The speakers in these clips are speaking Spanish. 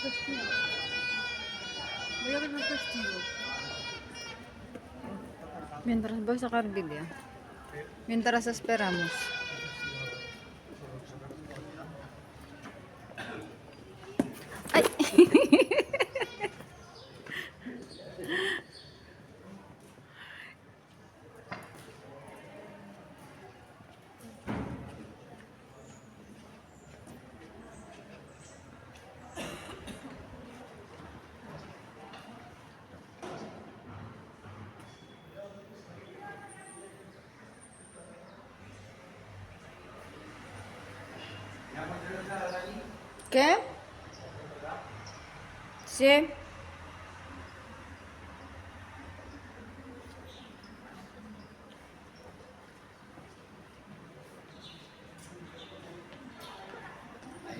los testigos. Voy a ver los testigos. Mientras voy a sacar vídeo. Mientras esperamos. ¡Ay! ¿Qué? Sí. Ahí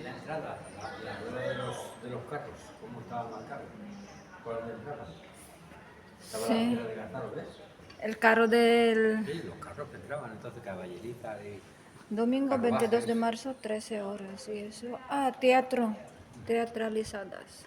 la entrada, la rueda de los carros, ¿cómo estaba marcado? ¿Cuál es la entrada? Estaba Sí. la fila de Gazaro, ¿ves? El carro del Sí, los carros que entraban, entonces caballerita y... domingo carruajes. 22 de marzo, 13 horas. Y eso. Ah, teatro. Teatralizadas.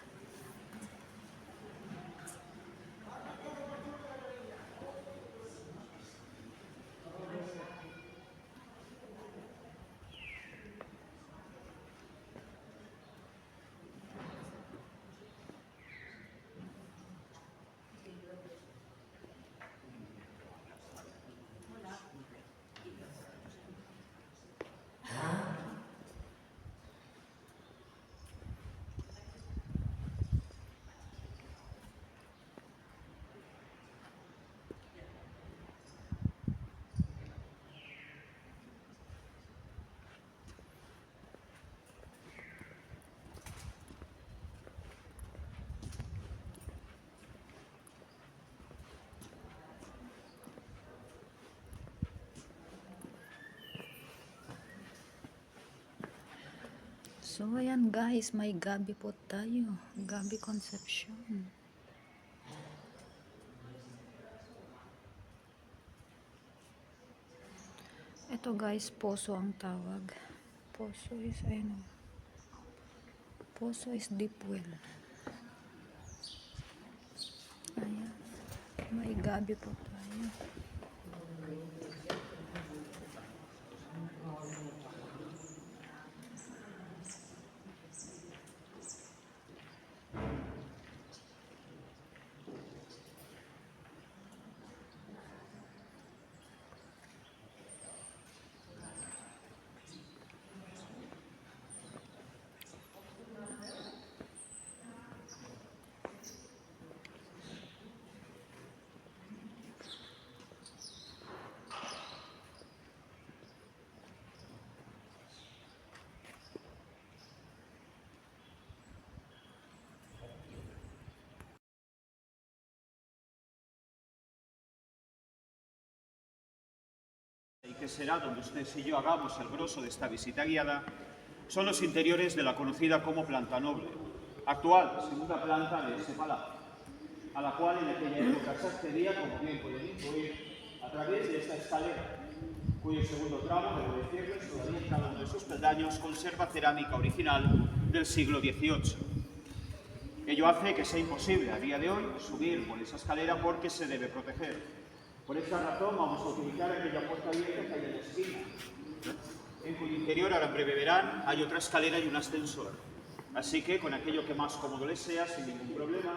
So, ayan guys, may gabi po tayo. Gabi Concepcion. Ito guys, poso ang tawag. Poso is, ayun. Poso is deep well. Ayan. May gabi po tayo. Y que será donde ustedes y yo hagamos el grosso de esta visita guiada, son los interiores de la conocida como Planta Noble, actual segunda planta de ese palacio, a la cual en aquella época se accedía, como bien pueden intuir, a través de esta escalera, cuyo segundo tramo, debo decirles, todavía en cada uno de sus peldaños conserva cerámica original del siglo XVIII. Ello hace que sea imposible a día de hoy subir por esa escalera porque se debe proteger. Por esta razón vamos a utilizar aquella puerta abierta que hay en la esquina, en cuyo interior, ahora en breve verán, hay otra escalera y un ascensor. Así que con aquello que más cómodo les sea, sin ningún problema,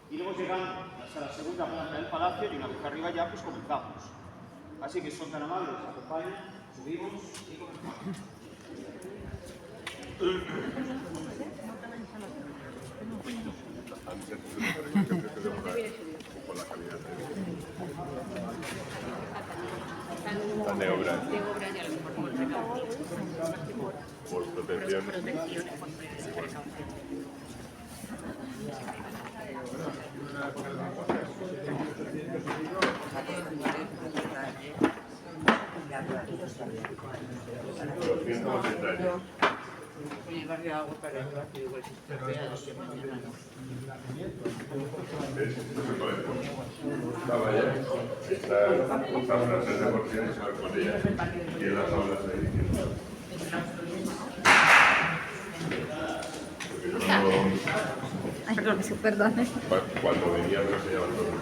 iremos llegando hasta la segunda planta del palacio y una vez arriba ya pues comenzamos. Así que son tan amables, acompañen, subimos y comenzamos. Están de obra. Por protección. En el barrio Agua para el barrio igual se estropea desde mañana, ¿no? Estaba ya, está una serie por cien y sale con ella. Y en las aulas de edición. Porque Ay, sí, perdón. Cuando venía me lo enseñaba todo.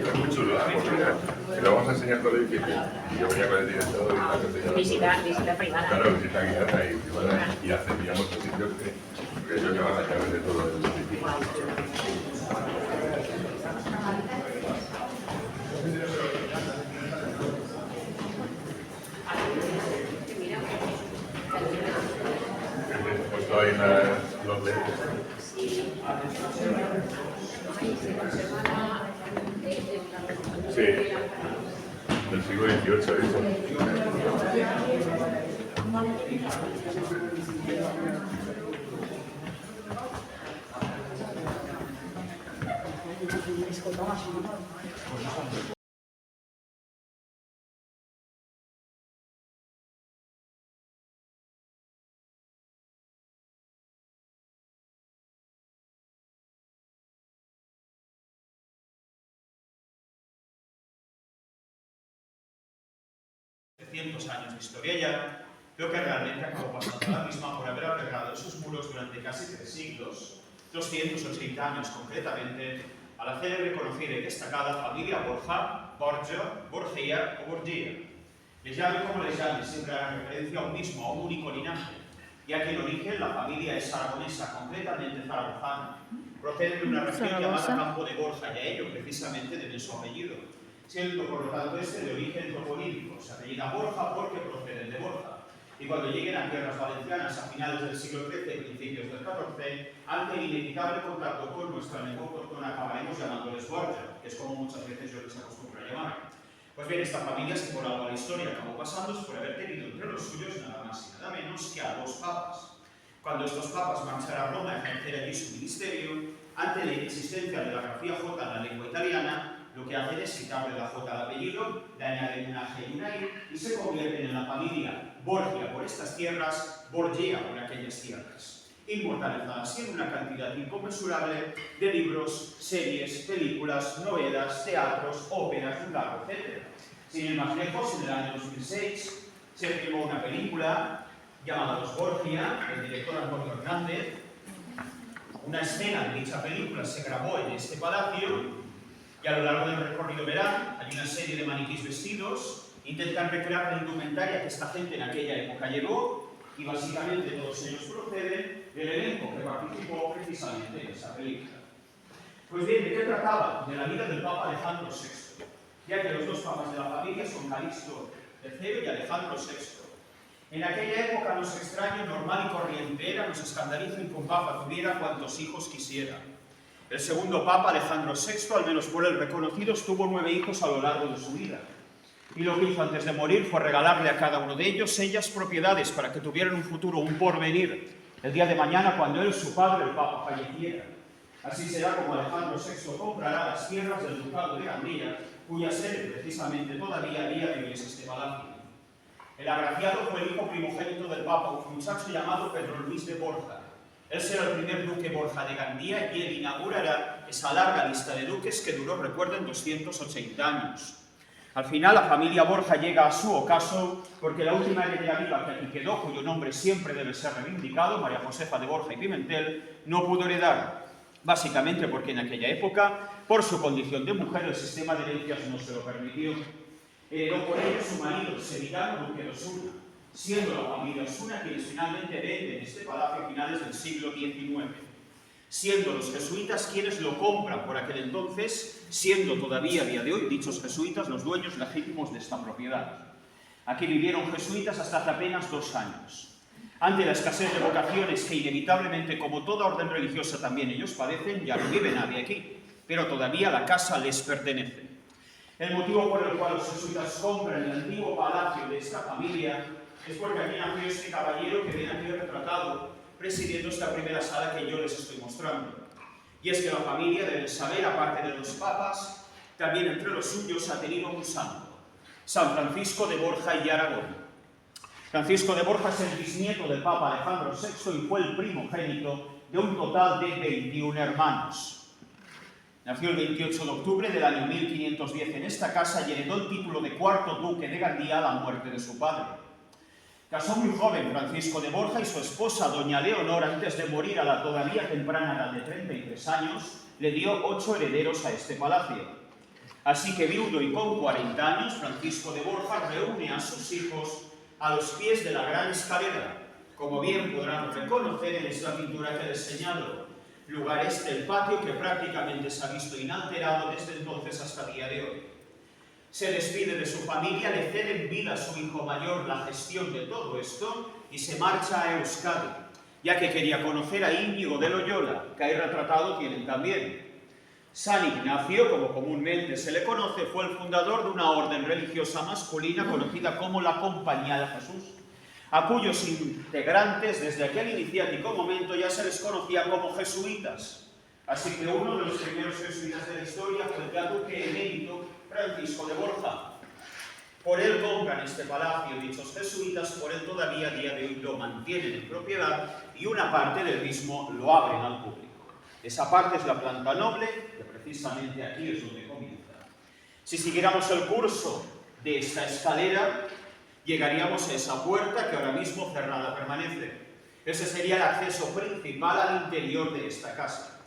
Es muy chulo, ¿eh? Porque lo vamos a enseñar todo difícil. Y yo venía con el director y tal, que enseñaba Visita privada. claro, visita guiada y accedíamos a sitios que ellos llevan las llaves de todo el edificio. Puesto ahí los lentes. Sí, del siglo XVIII, ¿viste? Cientos años de historia ya, creo que realmente acabó pasando la misma por haber albergado esos muros durante casi 3 siglos, 280 años concretamente, a la célebre, conocida y destacada familia Borja, Borgia, Borgia o Borgia. Les llamen como les llamen, siempre harán referencia a un mismo, a un único linaje, ya que en origen la familia es aragonesa, concretamente zaragozana. Procede de una región llamada Campo de Borja, y a ello precisamente debe su apellido, siendo por lo tanto este de origen toponímico. Se apellida Borja porque proceden de Borja. Y cuando lleguen a tierras valencianas a finales del siglo XIII y principios del XIV, ante el inevitable contacto con nuestra lengua autóctona acabaremos llamándoles Borja, que es como muchas veces yo les acostumbro a llamar. Pues bien, esta familia, si por algo a la historia acabó pasando, es por haber tenido entre los suyos nada más y nada menos que a 2 papas. Cuando estos papas marcharon a Roma a ejercer allí su ministerio, ante la inexistencia de la grafía J en la lengua italiana, lo que hacen es quitarle la J al apellido, le añaden una G y una I y se convierten en la familia Borgia por estas tierras, Borgia por aquellas tierras, inmortalizada así en una cantidad inconmensurable de libros, series, películas, novelas, teatros, óperas, un largo etcétera. Sin ir más lejos, en el año 2006 se filmó una película llamada Los Borgia, del director Antonio Hernández. Una escena de dicha película se grabó en este palacio y a lo largo del recorrido verán, hay una serie de maniquís vestidos, intentan recrear la indumentaria que esta gente en aquella época llevó y básicamente todos ellos proceden del elenco que participó precisamente en esa película. Pues bien, ¿de qué trataba? De la vida del Papa Alejandro VI, ya que los 2 papas de la familia son Calixto III y Alejandro VI. En aquella época no es extraño, normal y corriente era, nos escandaliza que un papa tuviera cuantos hijos quisiera. El segundo papa, Alejandro VI, al menos por él reconocidos, tuvo 9 hijos a lo largo de su vida. Y lo que hizo antes de morir fue regalarle a cada uno de ellas propiedades para que tuvieran un futuro, un porvenir, el día de mañana cuando él, su padre, el papa, falleciera. Así será como Alejandro VI comprará las tierras del ducado de Gandía, cuya sede precisamente todavía a día de hoy es este palacio. El agraciado fue el hijo primogénito del papa, un muchacho llamado Pedro Luis de Borja. Él será el primer duque Borja de Gandía y él inaugurará esa larga lista de duques que duró, recuerden, 280 años. Al final, la familia Borja llega a su ocaso porque la última heredera viva que aquí quedó, cuyo nombre siempre debe ser reivindicado, María Josefa de Borja y Pimentel, no pudo heredar, básicamente porque en aquella época, por su condición de mujer, el sistema de herencias no se lo permitió. Heredó por ello su marido, el sevillano duque de Osuna, siendo la familia Osuna quienes finalmente venden este palacio a finales del siglo XIX, siendo los jesuitas quienes lo compran por aquel entonces, siendo todavía a día de hoy dichos jesuitas los dueños legítimos de esta propiedad. Aquí vivieron jesuitas hasta hace apenas 2 años. Ante la escasez de vocaciones que inevitablemente, como toda orden religiosa, también ellos padecen, ya no vive nadie aquí, pero todavía la casa les pertenece. El motivo por el cual los jesuitas compran el antiguo palacio de esta familia es porque aquí nació este caballero que viene aquí retratado presidiendo esta primera sala que yo les estoy mostrando. Y es que la familia debe saber, aparte de los papas, también entre los suyos ha tenido un santo, San Francisco de Borja y Aragón. Francisco de Borja es el bisnieto del Papa Alejandro VI y fue el primogénito de un total de 21 hermanos. Nació el 28 de octubre del año 1510 en esta casa y heredó el título de 4º duque de Gandía a la muerte de su padre. Casó muy joven Francisco de Borja y su esposa, doña Leonor, antes de morir a la todavía temprana edad de 33 años, le dio 8 herederos a este palacio. Así que viudo y con 40 años, Francisco de Borja reúne a sus hijos a los pies de la gran escalera. Como bien podrán reconocer en esta pintura que les señalo, lugar este el patio que prácticamente se ha visto inalterado desde entonces hasta el día de hoy. Se despide de su familia, le cede en vida a su hijo mayor la gestión de todo esto y se marcha a Euskadi, ya que quería conocer a Íñigo de Loyola, que ahí retratado tienen también. San Ignacio, como comúnmente se le conoce, fue el fundador de una orden religiosa masculina conocida como la Compañía de Jesús, a cuyos integrantes desde aquel iniciático momento ya se les conocía como jesuitas. Así que uno de los primeros jesuitas de la historia fue el ya duque emérito Francisco de Borja. Por él compran este palacio dichos jesuitas, por él todavía a día de hoy lo mantienen en propiedad y una parte del mismo lo abren al público. Esa parte es la planta noble, que precisamente aquí es donde comienza. Si siguiéramos el curso de esta escalera, llegaríamos a esa puerta que ahora mismo cerrada permanece. Ese sería el acceso principal al interior de esta casa.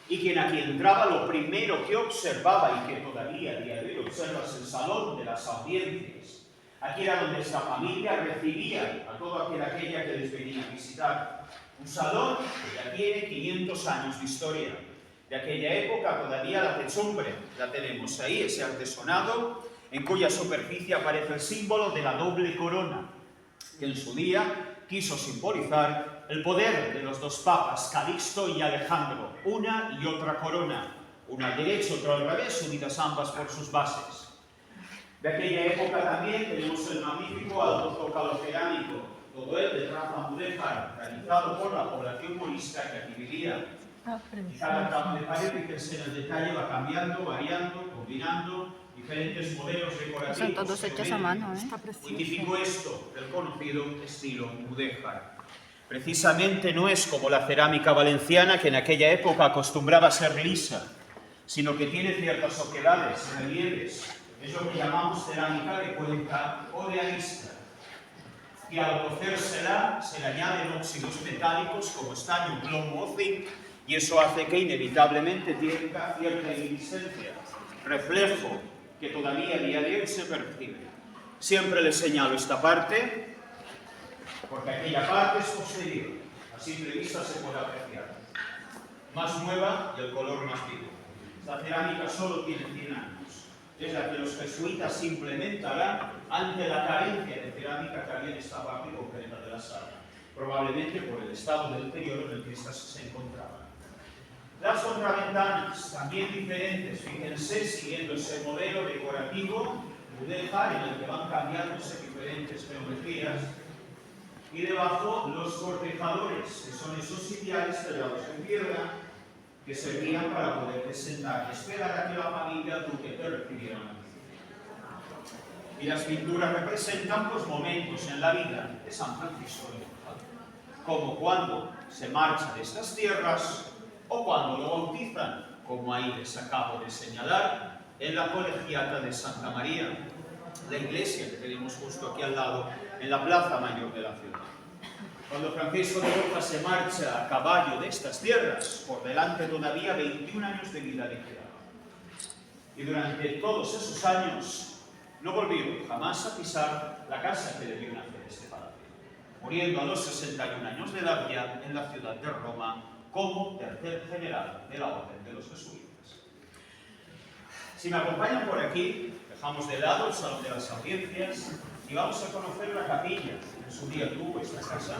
Y quien aquí entraba, lo primero que observaba y que todavía a día de hoy observa es el salón de las audiencias. Aquí era donde esta familia recibía a toda aquella que les venía a visitar. Un salón que ya tiene 500 años de historia. De aquella época todavía la techumbre la tenemos ahí, ese artesonado, en cuya superficie aparece el símbolo de la doble corona, que en su día quiso simbolizar el poder de los dos papas, Calixto y Alejandro, una y otra corona, una al derecho, otra al revés, unidas ambas por sus bases. De aquella época también tenemos el magnífico alto zócalo cerámico, todo él de traza mudéjar, realizado por la población morisca que aquí vivía. Y cada tramo de pared, fíjense en el detalle, va cambiando, variando, combinando diferentes modelos decorativos. Son todos hechos a mano, ¿eh? Muy típico esto del conocido estilo mudéjar. Precisamente no es como la cerámica valenciana, que en aquella época acostumbraba a ser lisa, sino que tiene ciertas oquedades, relieves. Es lo que llamamos cerámica de cuenca o de arista, que al cocérsela se le añaden óxidos metálicos como estaño, plomo o zinc, y eso hace que inevitablemente tenga cierta iridiscencia, reflejo que todavía a día de hoy se percibe. Siempre les señalo esta parte, porque aquella parte es posterior, a simple vista se puede apreciar. Más nueva y el color más vivo. Esta cerámica solo tiene 100 años. Es la que los jesuitas implementarán ante la carencia de cerámica que había en esta parte concreta de la sala, probablemente por el estado del deterioro en el que éstas se encontraban. Las contraventanas, también diferentes, fíjense, siguiendo ese modelo decorativo mudéjar en el que van cambiándose diferentes geometrías. Y debajo los cortejadores, que son esos sitiales tallados en piedra, que servían para poder sentar y esperar a que la familia duque te recibiera una visita. Y las pinturas representan pues, momentos en la vida de San Francisco de Borja, como cuando se marcha de estas tierras o cuando lo bautizan, como ahí les acabo de señalar, en la colegiata de Santa María, la iglesia que tenemos justo aquí al lado, en la plaza mayor de la ciudad. Cuando Francisco de Borja se marcha a caballo de estas tierras, por delante todavía 21 años de vida le quedaban. Y durante todos esos años no volvió jamás a pisar la casa que le vio nacer este palacio, muriendo a los 61 años de edad ya en la ciudad de Roma como tercer general de la orden de los jesuitas. Si me acompañan por aquí, dejamos de lado el salón de las audiencias y vamos a conocer la capilla que en su día tuvo esta casa.